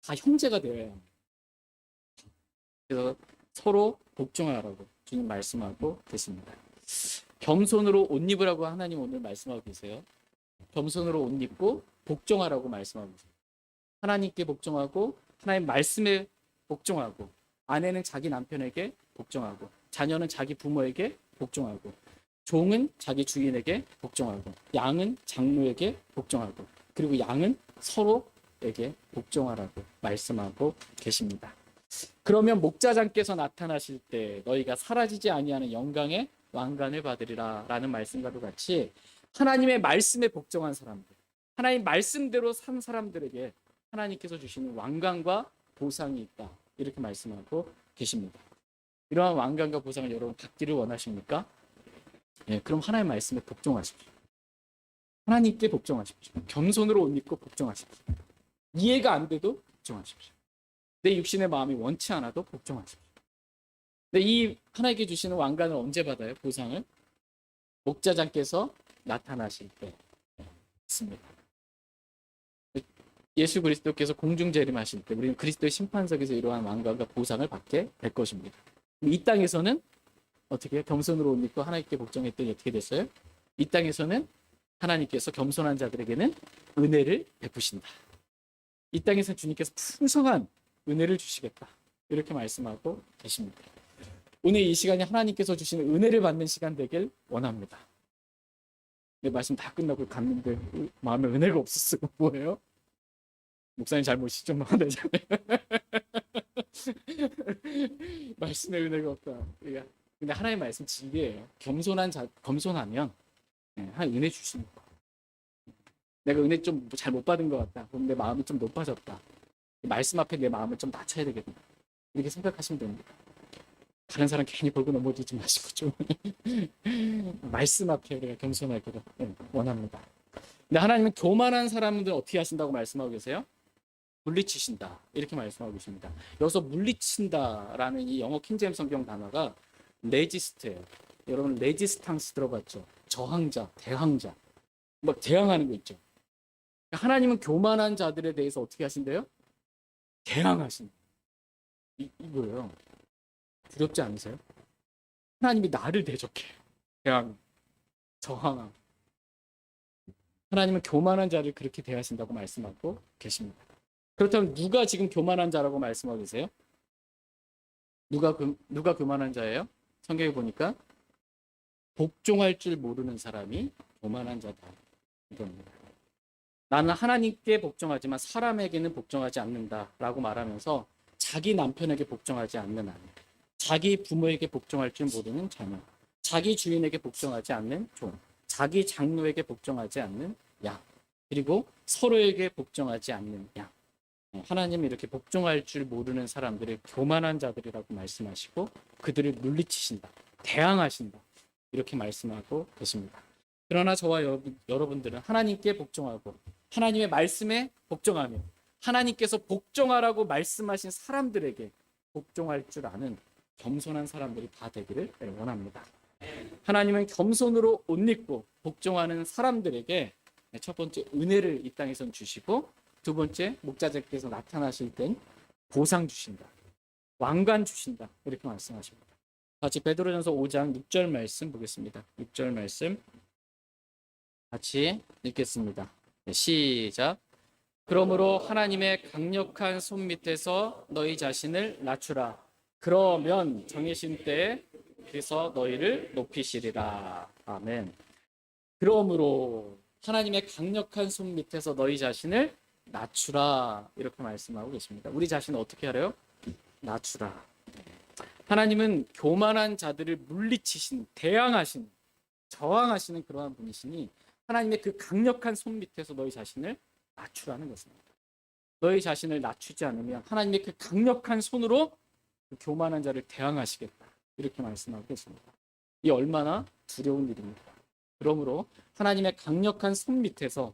다 형제가 되어야 합니다. 그래서 서로 복종하라고 주님 말씀하고 계십니다. 겸손으로 옷 입으라고 하나님 오늘 말씀하고 계세요. 겸손으로 옷 입고 복종하라고 말씀하고 계세요. 하나님께 복종하고 하나님 말씀에 복종하고 아내는 자기 남편에게 복종하고 자녀는 자기 부모에게 복종하고 종은 자기 주인에게 복종하고 양은 장로에게 복종하고 그리고 양은 서로에게 복종하라고 말씀하고 계십니다. 그러면 목자장께서 나타나실 때 너희가 사라지지 아니하는 영광의 왕관을 받으리라 라는 말씀과도 같이 하나님의 말씀에 복종한 사람들, 하나님 말씀대로 산 사람들에게 하나님께서 주시는 왕관과 보상이 있다. 이렇게 말씀하고 계십니다. 이러한 왕관과 보상을 여러분 받기를 원하십니까? 그럼 하나님의 말씀에 복종하십시오. 하나님께 복종하십시오. 겸손으로 옷 입고 복종하십시오. 이해가 안 돼도 복종하십시오. 내 육신의 마음이 원치 않아도 복종하십시오. 근데 이 하나님께 주시는 왕관을 언제 받아요? 보상을? 목자장께서 나타나실 때 있습니다. 예수 그리스도께서 공중 재림하실 때 우리는 그리스도의 심판석에서 이러한 왕관과 보상을 받게 될 것입니다. 이 땅에서는 어떻게 겸손으로 옷 입고 하나님께 복종했더니 어떻게 됐어요? 이 땅에서는 하나님께서 겸손한 자들에게는 은혜를 베푸신다. 이 땅에서 주님께서 풍성한 은혜를 주시겠다. 이렇게 말씀하고 계십니다. 오늘 이 시간이 하나님께서 주시는 은혜를 받는 시간 되길 원합니다. 내 말씀 다 끝나고 갔는데 마음에 은혜가 없었어요. 뭐예요? 목사님 잘못이죠. 말씀에 은혜가 없다. 근데 하나님의 말씀 진리예요. 겸손하면 하나님 은혜 주십니다. 내가 은혜 좀 잘 못 받은 것 같다. 그럼 내 마음이 좀 높아졌다. 말씀 앞에 내 마음을 좀 낮춰야 되겠다. 이렇게 생각하시면 됩니다. 다른 사람 괜히 보고 넘어지지 마시고 좀 말씀 앞에 우리가 겸손하기를 원합니다. 근데 하나님은 교만한 사람들 어떻게 하신다고 말씀하고 계세요? 물리치신다. 이렇게 말씀하고 계십니다. 여기서 물리친다라는 이 영어 킹제임스 성경 단어가 레지스트예요. 여러분 레지스탕스 들어봤죠? 저항자, 대항자. 막 대항하는 거 있죠. 하나님은 교만한 자들에 대해서 어떻게 하신대요? 대항하신다. 이거예요. 두렵지 않으세요? 하나님이 나를 대적해. 대항, 저항함. 하나님은 교만한 자를 그렇게 대하신다고 말씀하고 계십니다. 그렇다면 누가 지금 교만한 자라고 말씀하고 계세요? 누가 교만한 자예요? 성경에 보니까 복종할 줄 모르는 사람이 교만한 자다. 이겁니다. 나는 하나님께 복종하지만 사람에게는 복종하지 않는다라고 말하면서 자기 남편에게 복종하지 않는 아내, 자기 부모에게 복종할 줄 모르는 자녀, 자기 주인에게 복종하지 않는 종, 자기 장로에게 복종하지 않는 양, 그리고 서로에게 복종하지 않는 양. 하나님이 이렇게 복종할 줄 모르는 사람들을 교만한 자들이라고 말씀하시고 그들을 물리치신다, 대항하신다 이렇게 말씀하고 계십니다. 그러나 저와 여러분들은 하나님께 복종하고 하나님의 말씀에 복종하며 하나님께서 복종하라고 말씀하신 사람들에게 복종할 줄 아는 겸손한 사람들이 다 되기를 원합니다. 하나님은 겸손으로 옷 입고 복종하는 사람들에게 첫 번째 은혜를 이 땅에선 주시고 두 번째 목자장께서 나타나실 땐 보상 주신다. 왕관 주신다. 이렇게 말씀하십니다. 같이 베드로전서 5장 6절 말씀 보겠습니다. 6절 말씀 같이 읽겠습니다. 네, 시작. 그러므로 하나님의 강력한 손 밑에서 너희 자신을 낮추라. 그러면 정해진 때에 그래서 너희를 높이시리라. 아멘. 그러므로 하나님의 강력한 손 밑에서 너희 자신을 낮추라. 이렇게 말씀하고 계십니다. 우리 자신을 어떻게 하래요? 낮추라. 하나님은 교만한 자들을 물리치신, 대항하신, 저항하시는 그러한 분이시니 하나님의 그 강력한 손 밑에서 너희 자신을 낮추라는 것입니다. 너희 자신을 낮추지 않으면 하나님의 그 강력한 손으로 그 교만한 자를 대항하시겠다. 이렇게 말씀하고 계십니다. 이 얼마나 두려운 일입니까? 그러므로 하나님의 강력한 손 밑에서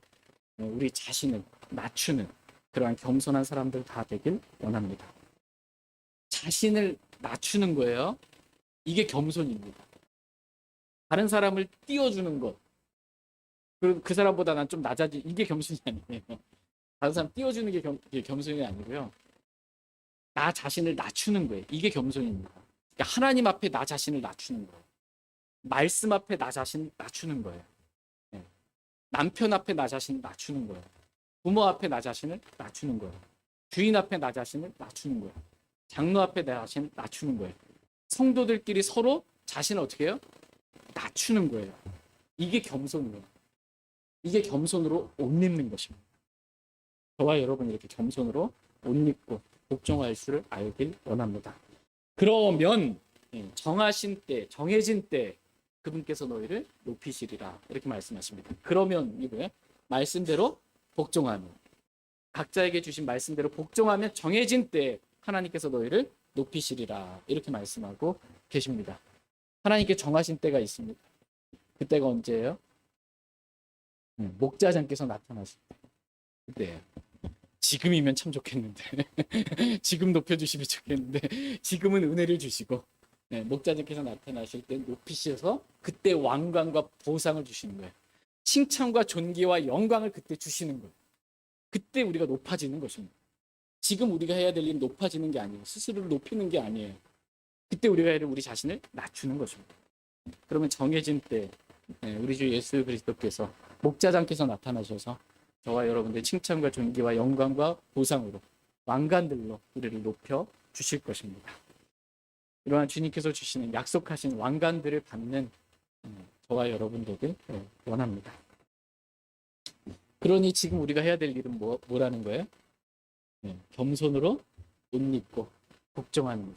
우리 자신을 낮추는 그러한 겸손한 사람들 다 되길 원합니다. 자신을 낮추는 거예요. 이게 겸손입니다. 다른 사람을 띄워주는 것. 그 사람보다 난 좀 낮아지. 이게 겸손이 아니에요. 다른 사람 띄워주는 게 겸손이 아니고요. 나 자신을 낮추는 거예요. 이게 겸손입니다. 그러니까 하나님 앞에 나 자신을 낮추는 거예요. 말씀 앞에 나 자신을 낮추는 거예요. 남편 앞에 나 자신을 낮추는 거예요. 부모 앞에 나 자신을 낮추는 거예요. 주인 앞에 나 자신을 낮추는 거예요. 장로 앞에 나 자신을 낮추는 거예요. 성도들끼리 서로 자신을 어떻게 해요? 낮추는 거예요. 이게 겸손이에요. 이게 겸손으로 옷 입는 것입니다. 저와 여러분이 이렇게 겸손으로 옷 입고 복종할 줄을 알길 원합니다. 그러면 정하신 때, 정해진 때 그분께서 너희를 높이시리라. 이렇게 말씀하십니다. 그러면 이거예요. 말씀대로 복종하면, 각자에게 주신 말씀대로 복종하면 정해진 때 하나님께서 너희를 높이시리라. 이렇게 말씀하고 계십니다. 하나님께 정하신 때가 있습니다. 그때가 언제예요? 목자장께서 나타나실 때. 그때예요. 지금이면 참 좋겠는데 지금 높여주시면 좋겠는데 지금은 은혜를 주시고 목자님께서 나타나실 때 높이셔서 그때 왕관과 보상을 주시는 거예요. 칭찬과 존귀와 영광을 그때 주시는 거예요. 그때 우리가 높아지는 것입니다. 지금 우리가 해야 될 일은 높아지는 게 아니에요. 스스로를 높이는 게 아니에요. 그때 우리가 해야 될 우리 자신을 낮추는 것입니다. 그러면 정해진 때 우리 주 예수 그리스도께서 목자장께서 나타나셔서 저와 여러분들 칭찬과 존귀와 영광과 보상으로 왕관들로 우리를 높여 주실 것입니다. 이러한 주님께서 주시는 약속하신 왕관들을 받는 저와 여러분 되길 원합니다. 그러니 지금 우리가 해야 될 일은 뭐라는 거예요? 겸손으로 옷 입고 복종하는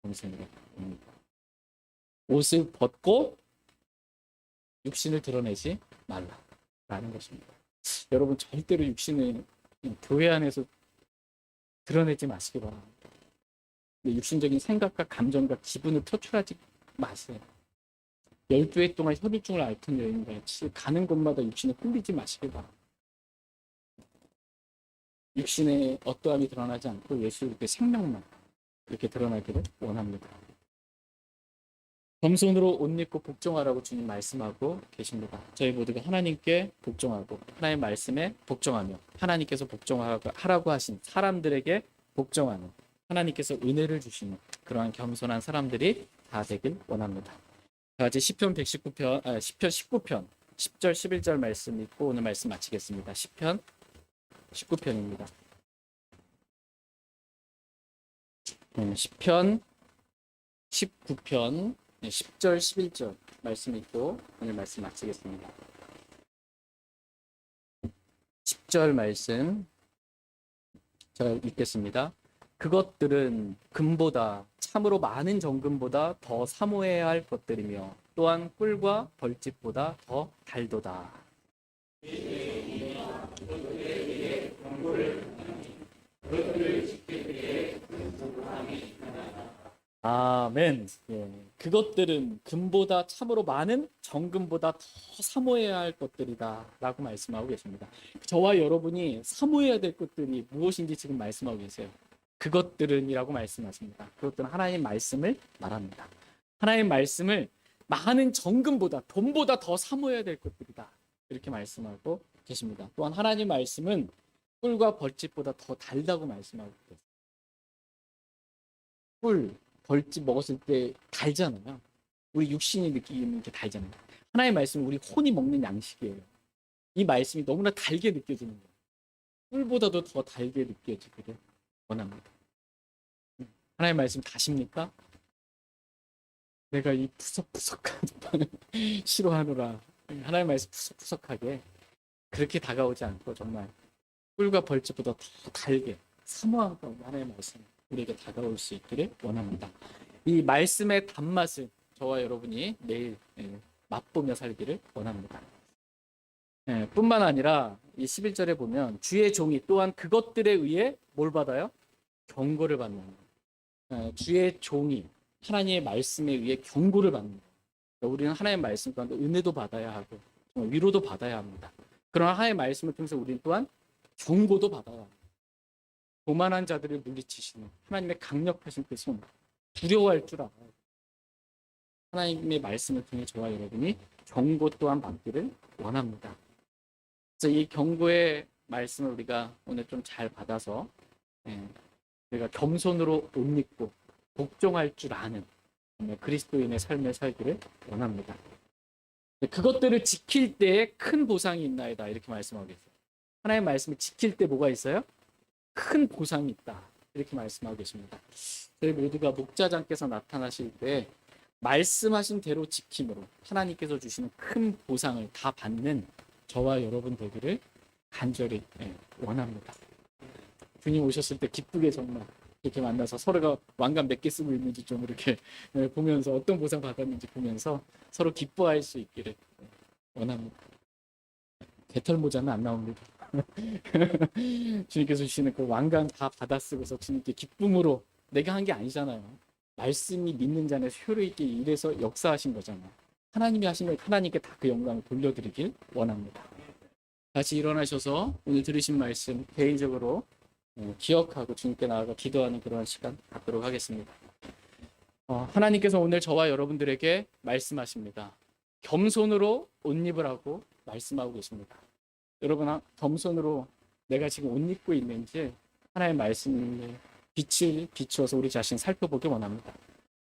겸손으로 옷을 벗고 육신을 드러내지 말라라는 것입니다. 여러분 절대로 육신을 교회 안에서 드러내지 마시기 바랍니다. 육신적인 생각과 감정과 기분을 표출하지 마세요. 12회 동안 혈류증을 앓던 여인같이 가는 곳마다 육신을 흘리지 마시기 바랍니다. 육신의 어떠함이 드러나지 않고 예수 그리스도의 생명만 그렇게 드러나기를 원합니다. 겸손으로 옷 입고 복종하라고 주님 말씀하고 계십니다. 저희 모두가 하나님께 복종하고 하나님의 말씀에 복종하며 하나님께서 복종하라고 하신 사람들에게 복종하는 하나님께서 은혜를 주시는 그러한 겸손한 사람들이 다 되길 원합니다. 다 같이 시편 119편, 시편 19편 10절 11절 말씀 읽고 오늘 말씀 마치겠습니다. 시편 19편입니다. 시편 19편 10절 11절 말씀 읽고 오늘 말씀 마치겠습니다. 10절 말씀 제가 읽겠습니다. 그것들은 금보다 참으로 많은 정금보다 더 사모해야 할 것들이며 또한 꿀과 벌집보다 더 달도다. 아멘. 그것들은 금보다 참으로 많은 정금보다 더 사모해야 할 것들이다 라고 말씀하고 계십니다. 저와 여러분이 사모해야 될 것들이 무엇인지 지금 말씀하고 계세요. 그것들은 이라고 말씀하십니다. 그것들은 하나님 말씀을 말합니다. 하나님 말씀을 많은 정금보다 돈보다 더 사모해야 될 것들이다 이렇게 말씀하고 계십니다. 또한 하나님 말씀은 꿀과 벌집보다 더 달다고 말씀하고 계십니다. 꿀, 벌집 먹었을 때 달잖아요. 우리 육신이 느끼는 게 달잖아요. 하나님의 말씀은 우리 혼이 먹는 양식이에요. 이 말씀이 너무나 달게 느껴지는 거예요. 꿀보다도 더 달게 느껴지기를 원합니다. 하나님의 말씀 다십니까? 내가 이 푸석푸석한 빵을 싫어하노라. 하나님의 말씀 푸석푸석하게 그렇게 다가오지 않고 정말 꿀과 벌집보다 더 달게 사모한 가운데 하나님의 말씀 우리에게 다가올 수 있기를 원합니다. 이 말씀의 단맛을 저와 여러분이 매일 맛보며 살기를 원합니다. 뿐만 아니라 이 11절에 보면 주의 종이 또한 그것들에 의해 뭘 받아요? 경고를 받는 거예요. 주의 종이 하나님의 말씀에 의해 경고를 받는 거예요. 그러니까 우리는 하나님의 말씀 가운데 은혜도 받아야 하고 위로도 받아야 합니다. 그러나 하나님의 말씀을 통해서 우리는 또한 경고도 받아야 합니다. 교만한 자들을 물리치시는 하나님의 강력하신 그 손, 두려워할 줄 알아요. 하나님의 말씀을 통해 저와 여러분이 경고 또한 받기를 원합니다. 그래서 이 경고의 말씀을 우리가 오늘 좀 잘 받아서 우리가 겸손으로 옷 입고 복종할 줄 아는 그리스도인의 삶을 살기를 원합니다. 그것들을 지킬 때에 큰 보상이 있나이다 이렇게 말씀하고 있어요. 하나님의 말씀을 지킬 때 뭐가 있어요? 큰 보상이 있다 이렇게 말씀하고 계십니다. 저희 모두가 목자장께서 나타나실 때 말씀하신 대로 지킴으로 하나님께서 주시는 큰 보상을 다 받는 저와 여러분 되기를 간절히 원합니다. 주님 오셨을 때 기쁘게 정말 이렇게 만나서 서로가 왕관 몇 개 쓰고 있는지 좀 이렇게 보면서 어떤 보상 받았는지 보면서 서로 기뻐할 수 있기를 원합니다. 개털 모자는 안 나옵니다. 주님께서 주시는 그 왕관 다 받아 쓰고서 주님께 기쁨으로 내가 한 게 아니잖아요. 말씀이 믿는 자는 효력 있게 일해서 역사하신 거잖아요. 하나님이 하신 걸 하나님께 다 그 영광을 돌려드리길 원합니다. 다시 일어나셔서 오늘 들으신 말씀 개인적으로 기억하고 주님께 나아가 기도하는 그런 시간 갖도록 하겠습니다. 하나님께서 오늘 저와 여러분들에게 말씀하십니다. 겸손으로 옷 입으라고 말씀하고 계십니다. 여러분 겸손으로 내가 지금 옷 입고 있는지 하나님의 말씀에 빛을 비추어서 우리 자신 살펴보기 원합니다.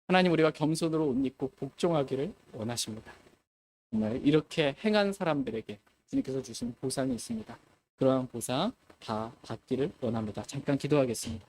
하나님 우리가 겸손으로 옷 입고 복종하기를 원하십니다. 정말 이렇게 행한 사람들에게 주님께서 주신 보상이 있습니다. 그러한 보상 다 받기를 원합니다. 잠깐 기도하겠습니다.